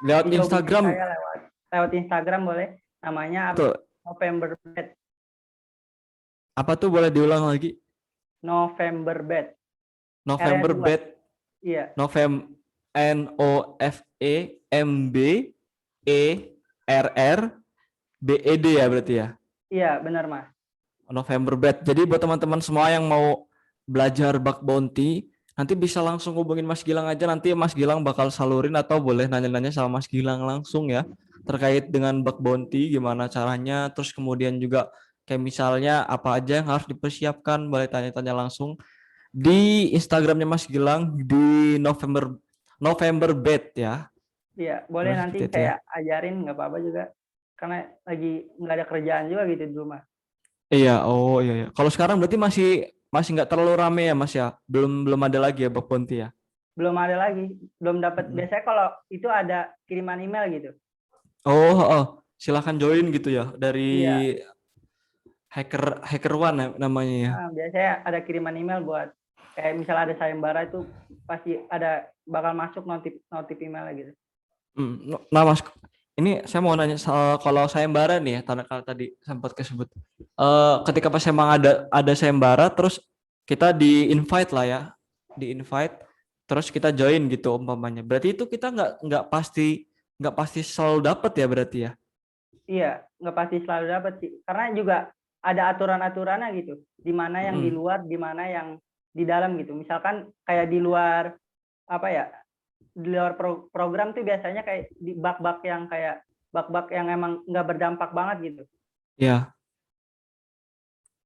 Lewat Bisa hubungin Instagram saya lewat lewat Instagram boleh. Namanya tuh. November Bed. Apa tuh boleh diulang lagi? November Bed. R-nya November 2. Bed. Iya, November NOFEMBERRBED ya berarti ya. iya benar Mas. November Bed. Jadi buat teman-teman semua yang mau belajar bug bounty, nanti bisa langsung hubungin Mas Gilang aja. Nanti Mas Gilang bakal salurin atau boleh nanya-nanya sama Mas Gilang langsung ya. Terkait dengan bug bounty, gimana caranya. Terus kemudian juga kayak misalnya apa aja yang harus dipersiapkan, boleh tanya-tanya langsung di Instagramnya Mas Gilang di November Bed ya. Iya, boleh Boleh nanti seperti itu ya. saya ajarin, nggak apa-apa juga. Karena lagi nggak ada kerjaan juga gitu di rumah. Iya, oh iya, iya. Kalau sekarang berarti masih masih nggak terlalu rame ya, Mas ya. Belum ada lagi ya bug bounty ya. Belum ada lagi, belum dapat. Mm-mm. Biasanya kalau itu ada kiriman email gitu. Oh, oh, silahkan join gitu ya dari Iya, hacker one namanya ya. biasanya ada kiriman email buat kayak misalnya ada sayembara itu pasti ada bakal masuk notif notif email gitu. Nah, Mas, ini saya mau nanya soal kalau sayembara nih ya, kalau tadi sempat kesebut. Ketika pas emang ada sayembara, terus kita di invite lah ya, di invite, terus kita join gitu umpamanya. Berarti itu kita nggak pasti selalu dapet ya berarti ya. Iya, nggak pasti selalu dapat sih. Karena juga ada aturan-aturannya gitu. Di mana yang di Mm-mm. luar, di mana yang di dalam gitu. Misalkan kayak di luar apa ya? Di luar program tuh biasanya kayak di bug-bug yang kayak bug-bug yang emang nggak berdampak banget gitu. Ya.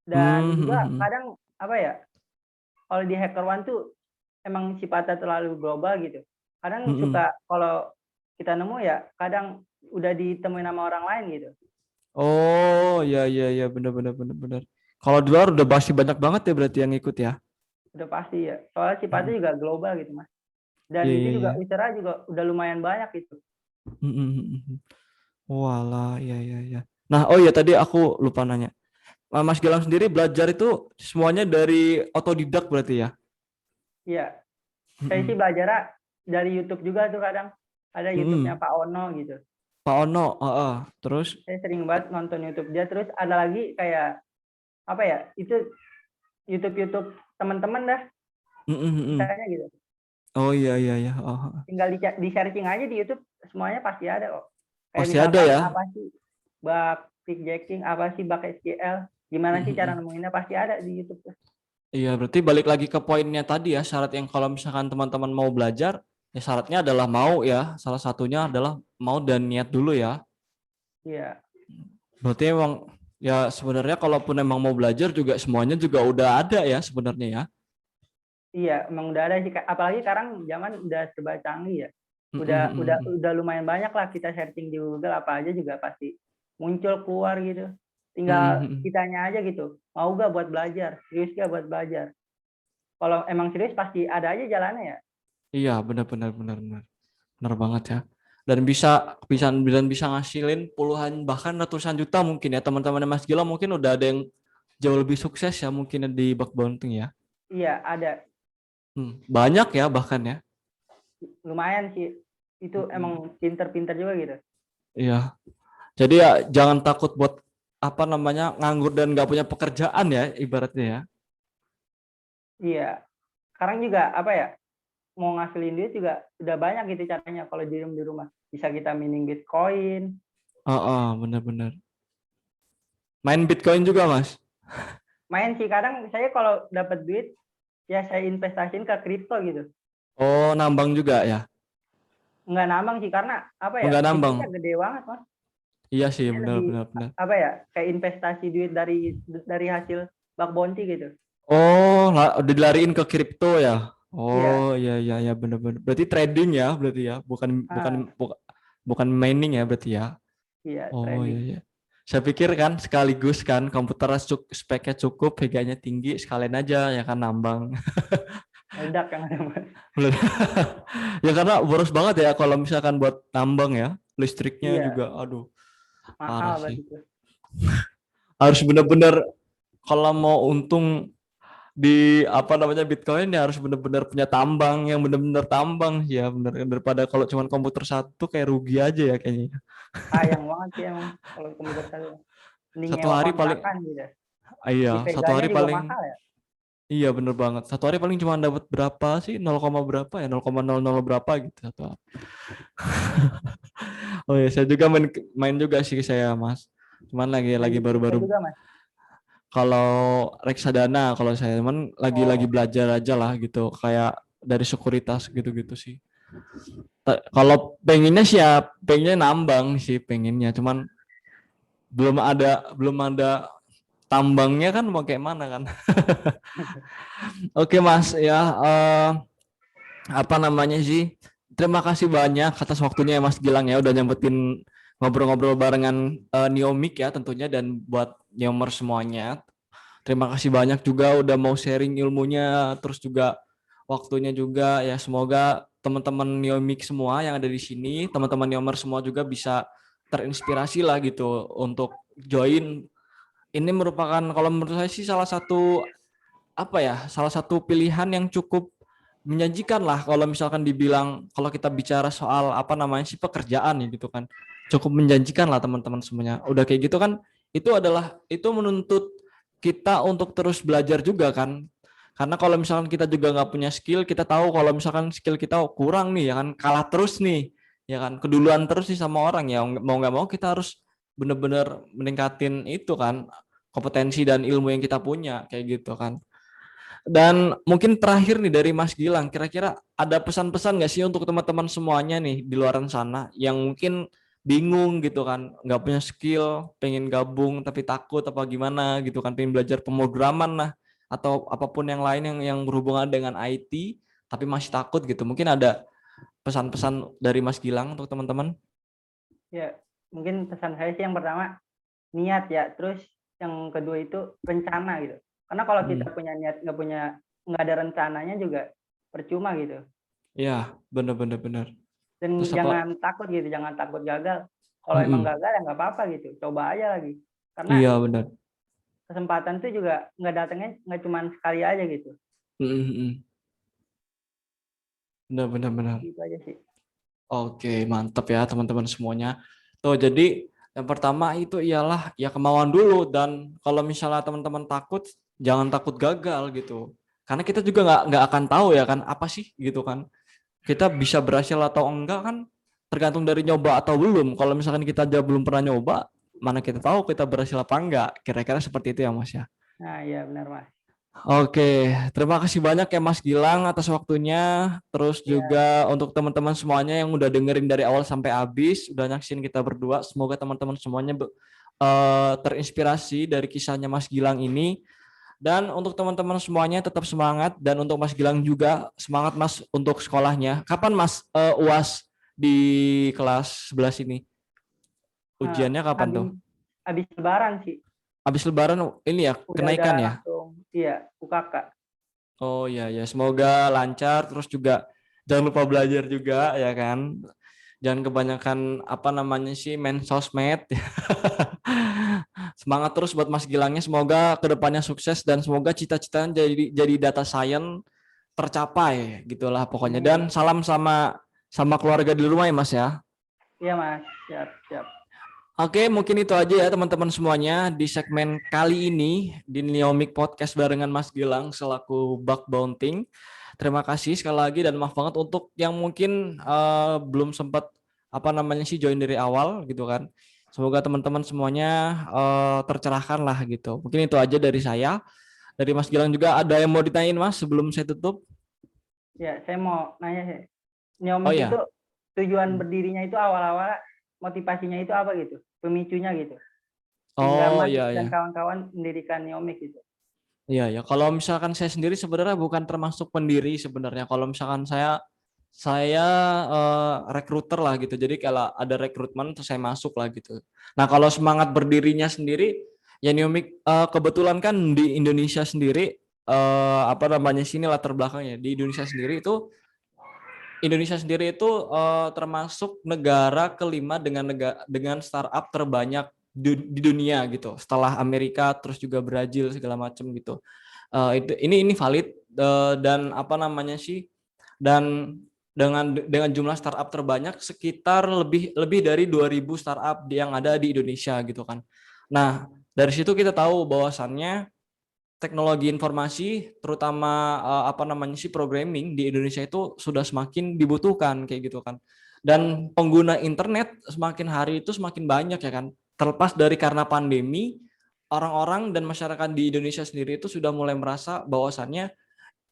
Dan juga Hmm. kadang apa ya? Kalau di HackerOne tuh emang sifatnya terlalu global gitu. Kadang Mm-mm. suka kalau kita nemu ya kadang udah ditemuin sama orang lain gitu. Oh, ya ya ya benar benar benar benar. Kalau di luar udah pasti banyak banget ya berarti yang ikut ya. Udah pasti ya. Soalnya sifatnya Mm-mm. juga global gitu Mas. Dan Iya itu iya juga iya. usernya juga udah lumayan banyak gitu. Mm-mm. Walah, ya ya ya. Nah, oh iya tadi aku lupa nanya. Mas Gilang sendiri belajar itu semuanya dari otodidak berarti ya? Iya, saya sih Mm-mm. belajar dari YouTube juga tuh kadang. Ada YouTube-nya Mm-mm. Pak Ono gitu. Pak Ono, terus, Saya sering banget nonton YouTube dia. Terus ada lagi kayak apa ya? Itu YouTube teman-teman dah mm-mm. misalnya gitu. Oh iya iya iya, Tinggal di searching aja di YouTube, semuanya pasti ada kok. Kayak pasti ada misalkan ya. apa sih bug pickjacking, apa sih bug SQL, gimana sih cara Mm-mm. nemuinnya, pasti ada di YouTube tuh. Iya, berarti balik lagi ke poinnya tadi ya, syarat yang kalau misalkan teman-teman mau belajar, ya syaratnya adalah mau ya. Salah satunya adalah mau dan niat dulu ya. Iya, Berarti emang ya sebenarnya kalaupun emang mau belajar juga semuanya juga udah ada ya sebenarnya ya. Iya, emang udah ada sih. Apalagi sekarang zaman udah serba canggih ya. Mm, Udah mm, udah mm, mm. udah lumayan banyak lah kita searching di Google apa aja juga pasti muncul keluar gitu. Mm, mm, Tinggal mm. kitanya aja gitu. Mau gak buat belajar? Serius gak buat belajar? Kalau emang serius pasti ada aja jalannya ya. Iya, benar-benar benar-benar benar banget ya. Dan bisa ngasilin puluhan bahkan ratusan juta mungkin ya teman-teman Mas Gila mungkin udah ada yang jauh lebih sukses ya mungkin di bug bounty ya. Iya, ada. Banyak ya bahkan ya. Lumayan sih. Itu Mm-mm. emang pinter-pinter juga gitu. Iya. Jadi ya jangan takut buat apa namanya nganggur dan nggak punya pekerjaan ya ibaratnya ya. Iya. Sekarang juga apa ya? Mau ngasilin duit juga udah banyak gitu caranya kalau diem di rumah. Bisa kita mining Bitcoin. Benar-benar. Main Bitcoin juga Mas. Main sih kadang saya kalau dapat duit ya saya investasiin ke kripto gitu. Oh, nambang juga ya. Nggak nambang sih karena apa Oh, ya nggak nambang. risikonya gede banget mas. Iya sih, Saya benar lebih benar benar. apa ya kayak investasi duit dari hasil bug bounty gitu. Oh, udah dilariin ke kripto ya. Iya. Oh, iya iya ya benar-benar. Berarti trading ya, berarti ya, bukan bukan Ah, bukan mining ya berarti ya. iya Oh iya trading. iya. Saya pikir kan sekaligus kan komputer speknya cukup, harganya tinggi, sekalian aja ya kan nambang. Meledak yang ada mas. Ya karena boros banget ya kalau misalkan buat tambang ya, listriknya Iya juga aduh parah mahal sih. berarti itu. Harus benar-benar kalau mau untung di apa namanya Bitcoin ya harus benar-benar punya tambang yang benar-benar tambang ya benar daripada kalau cuma komputer satu kayak rugi aja ya kayaknya. Sayang banget sih emang kalau komputer satu. Mending Satu nyewa hari paling kontrakan gitu. iya, Di satu Veganya hari juga paling mahal ya. iya bener banget. Satu hari paling cuma dapat berapa sih? 0, berapa ya? 0,00 berapa gitu satu hari. Oh ya, saya juga main juga sih saya, Mas. Cuman lagi Main kripto baru-baru juga mas. kalau reksadana kalau saya cuman lagi Oh belajar aja lah gitu kayak dari sekuritas gitu-gitu sih. Kalau pengennya sih ya pengennya nambang sih pengennya cuman belum ada tambangnya kan mau kayak mana kan. Oke Mas ya apa namanya sih terima kasih banyak atas waktunya ya Mas Gilang ya udah nyempetin ngobrol-ngobrol barengan Neomik ya tentunya dan buat Neomer semuanya. Terima kasih banyak juga udah mau sharing ilmunya, terus juga waktunya juga ya semoga teman-teman Neomik semua yang ada di sini, teman-teman Neomer semua juga bisa terinspirasi lah gitu untuk join. Ini merupakan kalau menurut saya sih salah satu apa ya, salah satu pilihan yang cukup menjanjikan lah kalau misalkan dibilang kalau kita bicara soal apa namanya sih pekerjaan ya gitu kan. Cukup menjanjikan lah teman-teman semuanya. Udah kayak gitu kan itu menuntut kita untuk terus belajar juga kan. Karena kalau misalkan kita juga nggak punya skill, kita tahu kalau misalkan skill kita kurang nih, ya kan kalah terus nih, ya kan keduluan terus nih sama orang ya mau nggak mau kita harus benar-benar meningkatin itu kan kompetensi dan ilmu yang kita punya kayak gitu kan. Dan mungkin terakhir nih dari Mas Gilang, kira-kira ada pesan-pesan nggak sih untuk teman-teman semuanya nih di luar sana yang mungkin bingung gitu kan, nggak punya skill, pengen gabung tapi takut apa gimana gitu kan, pengen belajar pemrograman lah atau apapun yang lain yang berhubungan dengan IT tapi masih takut gitu. Mungkin ada pesan-pesan dari Mas Gilang untuk teman-teman? ya mungkin pesan saya sih yang pertama niat ya. Terus yang kedua itu rencana gitu. Karena kalau kita punya niat nggak ada rencananya juga percuma gitu. Iya, benar-benar benar. Terus Dan apa? jangan takut gitu, jangan takut gagal. Kalau emang Mm-mm. gagal ya nggak apa-apa gitu, coba aja lagi. Karena Iya benar. kesempatan itu juga nggak datangnya nggak cuma sekali aja gitu. Mm-mm. Benar-benar benar. Gitu aja sih. Oke, mantap ya teman-teman semuanya. Tuh, jadi yang pertama itu ialah ya kemauan dulu dan kalau misalnya teman-teman takut, jangan takut gagal gitu. Karena kita juga nggak akan tahu ya kan apa sih gitu kan. Kita bisa berhasil atau enggak kan tergantung dari nyoba atau belum. Kalau misalkan kita aja belum pernah nyoba, mana kita tahu kita berhasil apa enggak. Kira-kira seperti itu ya Mas ya. Nah iya benar mas. Oke, terima kasih banyak ya Mas Gilang atas waktunya. Terus Iya. juga untuk teman-teman semuanya yang udah dengerin dari awal sampai habis, udah nyaksin kita berdua. Semoga teman-teman semuanya terinspirasi dari kisahnya Mas Gilang ini. Dan untuk teman-teman semuanya tetap semangat, dan untuk Mas Gilang juga semangat Mas untuk sekolahnya. Kapan Mas UAS di kelas 11 ini? Nah, Ujiannya kapan tuh? habis habis Lebaran sih. Habis Lebaran ini ya, Udah kenaikan ya? langsung iya UKK. Oh iya ya, semoga lancar, terus juga jangan lupa belajar juga ya kan. Jangan kebanyakan apa namanya sih main sosmed. Semangat terus buat Mas Gilangnya, semoga kedepannya sukses dan semoga cita-citanya jadi data science tercapai gitulah pokoknya. Dan Amin. salam sama keluarga di rumah ya Mas ya. Iya Mas, siap siap. Oke, mungkin itu aja ya teman-teman semuanya di segmen kali ini di Neomik Podcast barengan Mas Gilang selaku bug bounting. Terima kasih sekali lagi dan maaf banget untuk yang mungkin belum sempat apa namanya sih join dari awal gitu kan. Semoga teman-teman semuanya tercerahkan lah gitu. Mungkin itu aja dari saya. Dari Mas Gilang juga ada yang mau ditanyain Mas sebelum saya tutup? Ya, saya mau nanya sih. Oh Neomik itu ya. tujuan berdirinya itu awal-awal motivasinya itu apa gitu? Pemicunya gitu. Sehingga Oh Mas iya dan ya. kawan-kawan mendirikan Neomik gitu. Iya ya, kalau misalkan saya sendiri sebenarnya bukan termasuk pendiri sebenarnya. Kalau misalkan saya rekruter lah gitu. Jadi kalau ada rekrutmen terus saya masuk lah gitu. Nah, kalau semangat berdirinya sendiri ya Neomik kebetulan kan di Indonesia sendiri apa namanya sini latar belakangnya. Di Indonesia sendiri itu termasuk negara kelima dengan startup terbanyak di dunia gitu. Setelah Amerika terus juga Brazil segala macam gitu. Ini valid dan apa namanya sih, dan dengan jumlah startup terbanyak sekitar lebih dari 2.000 startup yang ada di Indonesia gitu kan. Nah, dari situ kita tahu bahwasannya teknologi informasi terutama apa namanya sih programming di Indonesia itu sudah semakin dibutuhkan kayak gitu kan. Dan pengguna internet semakin hari itu semakin banyak ya kan. Terlepas dari karena pandemi, orang-orang dan masyarakat di Indonesia sendiri itu sudah mulai merasa bahwasannya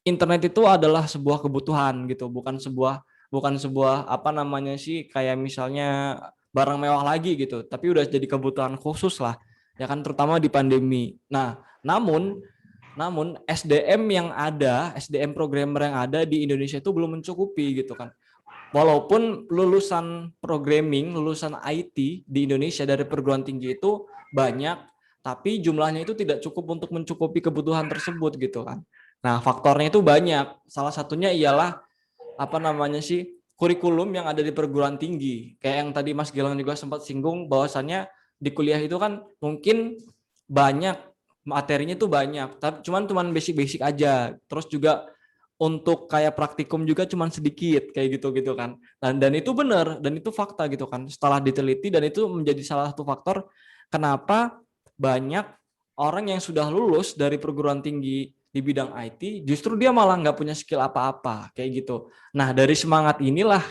internet itu adalah sebuah kebutuhan gitu, bukan sebuah apa namanya sih kayak misalnya barang mewah lagi gitu, tapi udah jadi kebutuhan khusus lah ya kan, terutama di pandemi. Nah, namun SDM programmer yang ada di Indonesia itu belum mencukupi gitu kan. Walaupun lulusan programming, lulusan IT di Indonesia dari perguruan tinggi itu banyak, tapi jumlahnya itu tidak cukup untuk mencukupi kebutuhan tersebut gitu kan. Nah, faktornya itu banyak. Salah satunya ialah apa namanya sih kurikulum yang ada di perguruan tinggi. Kayak yang tadi Mas Gilang juga sempat singgung bahwasannya di kuliah itu kan mungkin banyak materinya tuh banyak, tapi cuman basic-basic aja. Terus juga untuk kayak praktikum juga cuman sedikit kayak gitu kan. Dan itu benar dan itu fakta gitu kan. Setelah diteliti dan itu menjadi salah satu faktor kenapa banyak orang yang sudah lulus dari perguruan tinggi di bidang IT justru dia malah nggak punya skill apa-apa kayak gitu. Nah, dari semangat inilah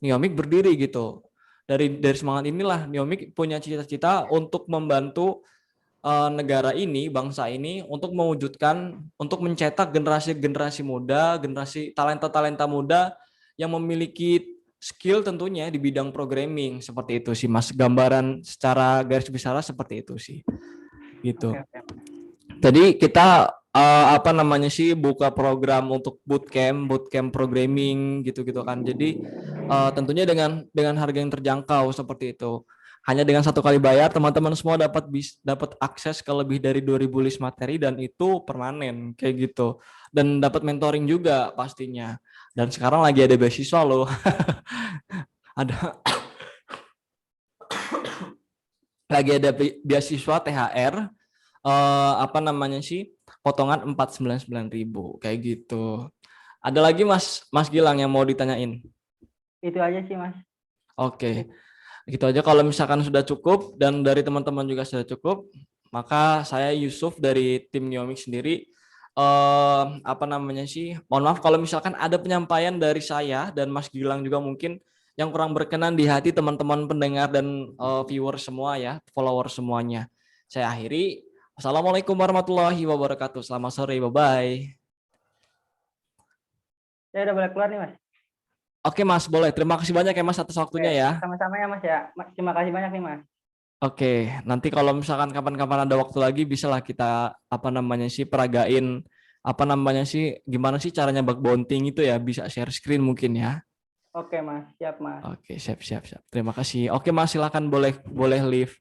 Neomik berdiri gitu. Dari semangat inilah Neomik punya cita-cita untuk membantu negara ini, bangsa ini untuk mewujudkan, untuk mencetak generasi-generasi muda, generasi talenta-talenta muda yang memiliki skill tentunya di bidang programming seperti itu sih Mas. Gambaran secara garis besar seperti itu sih. Gitu. Oke, oke. Jadi kita apa namanya sih buka program untuk bootcamp programming gitu-gitu kan. Jadi tentunya dengan harga yang terjangkau seperti itu. Hanya dengan satu kali bayar teman-teman semua dapat akses ke lebih dari 2.000 list materi dan itu permanen kayak gitu. Dan dapat mentoring juga pastinya. Dan sekarang lagi ada beasiswa loh. Ada lagi ada beasiswa THR apa namanya sih potongan 499.000 kayak gitu. Ada lagi Mas Mas Gilang yang mau ditanyain? Itu aja sih Mas. Oke, gitu aja. Kalau misalkan sudah cukup dan dari teman-teman juga sudah cukup, maka saya Yusuf dari tim Neomik sendiri apa namanya sih? Mohon maaf kalau misalkan ada penyampaian dari saya dan Mas Gilang juga mungkin yang kurang berkenan di hati teman-teman pendengar dan viewer semua ya, follower semuanya. Saya akhiri. Assalamualaikum warahmatullahi wabarakatuh. Selamat sore, bye-bye. Saya udah boleh keluar nih Mas. Oke Mas, boleh. Terima kasih banyak ya Mas atas Oke, waktunya ya. sama-sama ya Mas ya. Terima kasih banyak nih Mas. Oke, nanti kalau misalkan kapan-kapan ada waktu lagi bisa lah kita apa namanya sih peragain apa namanya sih gimana sih caranya bug bounty itu ya bisa share screen mungkin ya. Oke Mas, siap Mas. Oke, siap siap siap. Terima kasih. Oke Mas, silakan boleh boleh leave